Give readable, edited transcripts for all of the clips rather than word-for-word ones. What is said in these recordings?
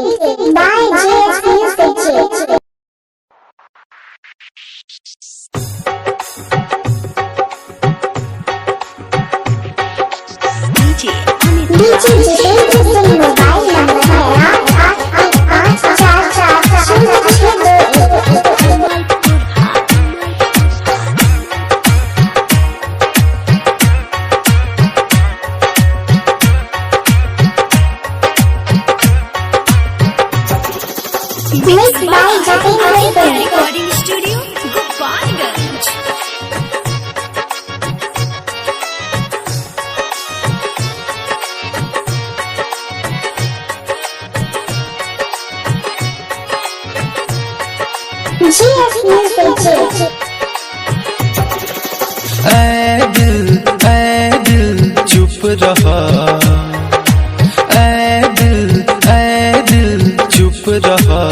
by JS Music. DJ Jitendra Singh mobile number है 8858440621। Mixed by Jatinder Singh. Recording Studio, Gopalganj. JS Music. ऐ दिल चुप रहा, ऐ दिल चुप रहा,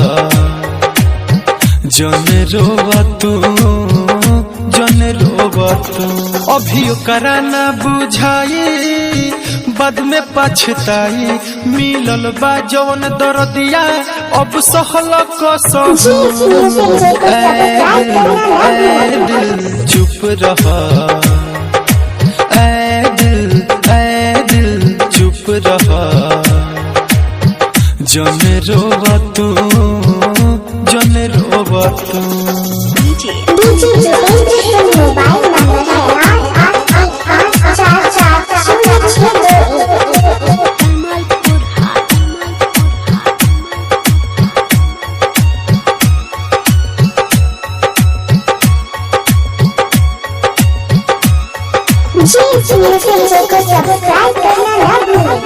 जन रोवा तू अभी ओकरा न बुझाई, बाद में पछताई, मिलल बा जवन दर्दिया अब सहल कसम। ऐ दिल चुप रहा, ऐ दिल चुप रहा, जन रोवा तू DJ Jitendra Singh mobile number है 8858440621। JS Music को सब्सक्राइब करना ना भूलें।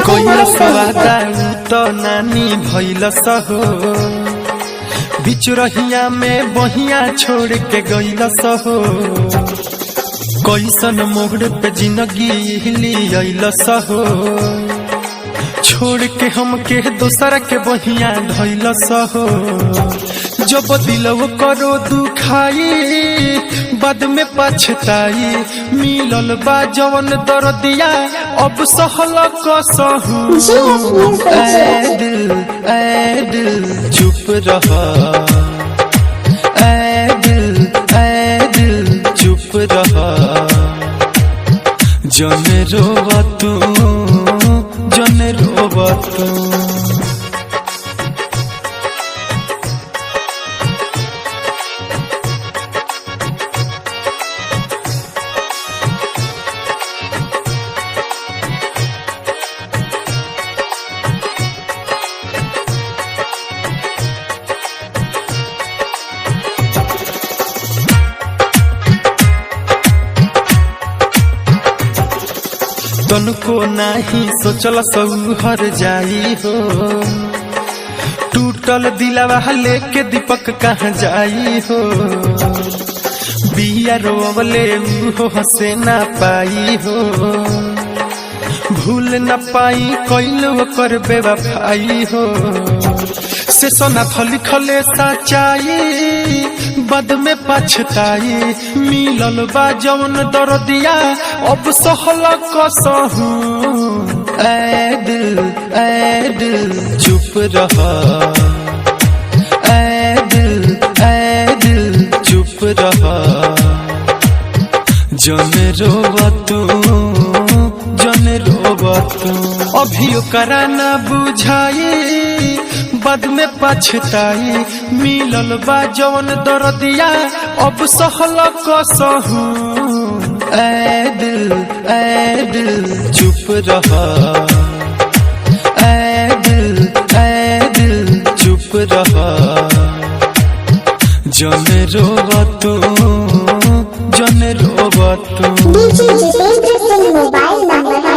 कैलस वादा तो नानी भैलस हो, बीच रहिया में बहिया छोड़ के गैलस हो, कैसन मोड़ पे जिंदगी लियलस हो, छोड़ के हमके दोसर के बहिया धैलस हो। जब दिलव करो दुखाई, बाद में पछताई, मिलल बा जवन दर्दिया अब सहल कसहू। ऐ दिल चुप रहा, ऐ दिल चुप रहा, जन रोवा तू तनको नाही सोचल हर जाई हो, टूटल दिलवा लेके दीपक कहाँ जाई हो, बिया रोवले हो हंसे ना पाई हो, भूल न पाई कैलो कर बेवफाई हो, से सोना लिखले सच्चाई, बाद में पछताई, मिलल बा जवन दर्दिया अब सहल कसहू। ऐ दिल चुप रहा, ऐ दिल चुप रहा, जन रोवा तू अभी ओकरा न बुझाई, बाद में पछताई, मिलल बा जवन दर्दिया अब सहल कसहू। ऐ दिल चुप रहा, ऐ दिल चुप रहा, जन रोवा तू DJ Jitendra Singh mobile number है